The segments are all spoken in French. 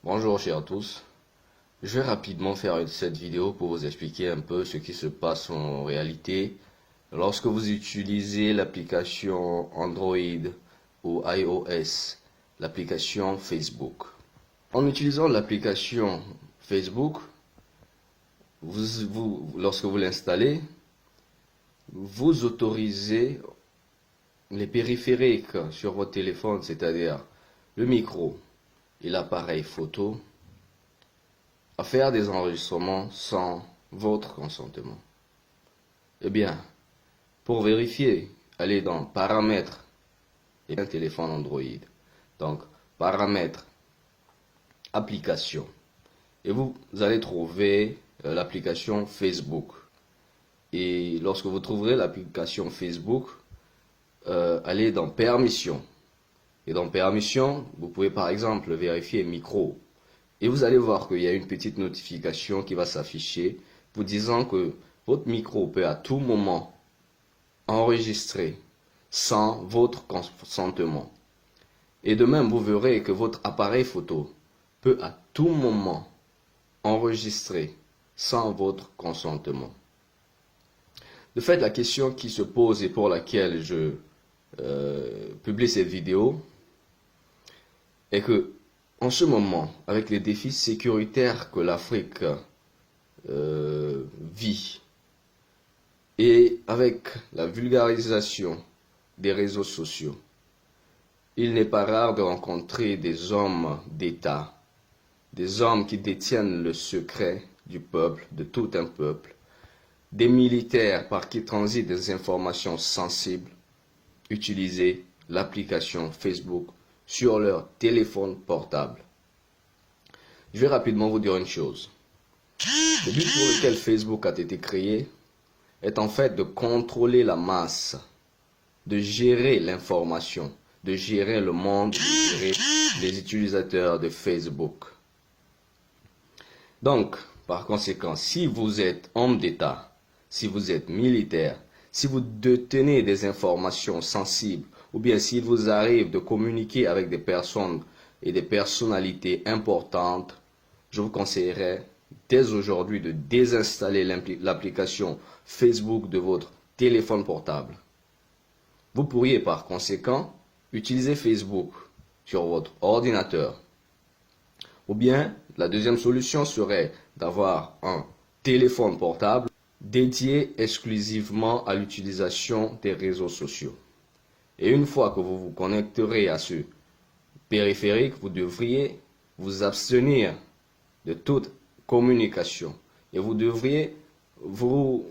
Bonjour chers à tous, je vais rapidement faire cette vidéo pour vous expliquer un peu ce qui se passe en réalité lorsque vous utilisez l'application Android ou iOS, l'application Facebook. En utilisant l'application Facebook, lorsque vous l'installez, vous autorisez les périphériques sur votre téléphone, c'est-à-dire le micro et l'appareil photo, à faire des enregistrements sans votre consentement. Eh bien, pour vérifier, allez dans Paramètres et un téléphone Android. Donc, Paramètres, Applications. Et vous allez trouver l'application Facebook. Et lorsque vous trouverez l'application Facebook, allez dans Permissions. Et dans Permissions, vous pouvez par exemple vérifier Micro. Et vous allez voir qu'il y a une petite notification qui va s'afficher vous disant que votre micro peut à tout moment enregistrer sans votre consentement. Et de même, vous verrez que votre appareil photo peut à tout moment enregistrer sans votre consentement. De fait, la question qui se pose et pour laquelle je publie cette vidéo est que, en ce moment, avec les défis sécuritaires que l'Afrique vit, et avec la vulgarisation des réseaux sociaux, il n'est pas rare de rencontrer des hommes d'État, des hommes qui détiennent le secret du peuple, de tout un peuple, des militaires par qui transitent des informations sensibles, utiliser l'application Facebook sur leur téléphone portable. Je vais rapidement vous dire une chose. Le but pour lequel Facebook a été créé est en fait de contrôler la masse, de gérer l'information, de gérer le monde, de gérer les utilisateurs de Facebook. Donc, par conséquent, si vous êtes homme d'État, si vous êtes militaire, si vous détenez des informations sensibles, ou bien s'il vous arrive de communiquer avec des personnes et des personnalités importantes, je vous conseillerais dès aujourd'hui de désinstaller l'application Facebook de votre téléphone portable. Vous pourriez par conséquent utiliser Facebook sur votre ordinateur. Ou bien, la deuxième solution serait d'avoir un téléphone portable dédié exclusivement à l'utilisation des réseaux sociaux. Et une fois que vous vous connecterez à ce périphérique, vous devriez vous abstenir de toute communication. Et vous devriez vous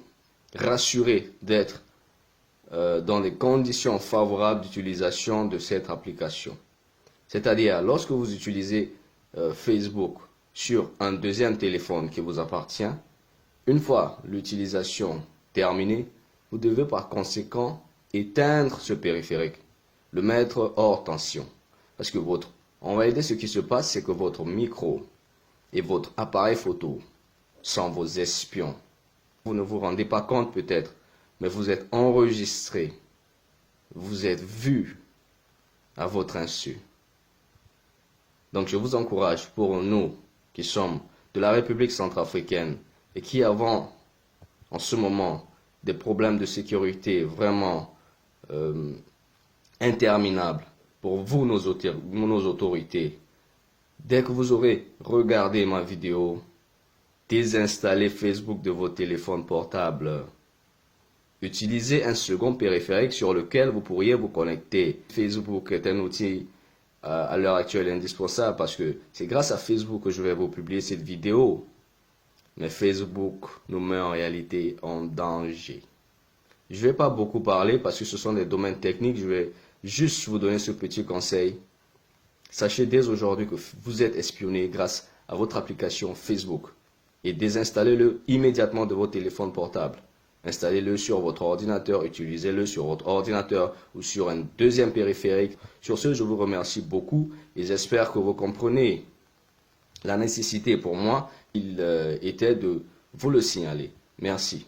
rassurer d'être dans des conditions favorables d'utilisation de cette application. C'est-à-dire, lorsque vous utilisez Facebook sur un deuxième téléphone qui vous appartient, une fois l'utilisation terminée, vous devez par conséquent éteindre ce périphérique, le mettre hors tension. Parce que en réalité, ce qui se passe, c'est que votre micro et votre appareil photo sont vos espions. Vous ne vous rendez pas compte peut-être, mais vous êtes enregistré, vous êtes vu à votre insu. Donc je vous encourage, pour nous qui sommes de la République centrafricaine et qui avons en ce moment des problèmes de sécurité vraiment interminables, pour vous, nos autorités, dès que vous aurez regardé ma vidéo, désinstallez Facebook de vos téléphones portables. Utilisez un second périphérique sur lequel vous pourriez vous connecter. Facebook est un outil à l'heure actuelle indispensable parce que c'est grâce à Facebook que je vais vous publier cette vidéo. Mais Facebook nous met en réalité en danger. Je ne vais pas beaucoup parler parce que ce sont des domaines techniques. Je vais juste vous donner ce petit conseil. Sachez dès aujourd'hui que vous êtes espionné grâce à votre application Facebook et désinstallez-le immédiatement de votre téléphone portable. Installez-le sur votre ordinateur, utilisez-le sur votre ordinateur ou sur un deuxième périphérique. Sur ce, je vous remercie beaucoup et j'espère que vous comprenez la nécessité pour moi, il était de vous le signaler. Merci.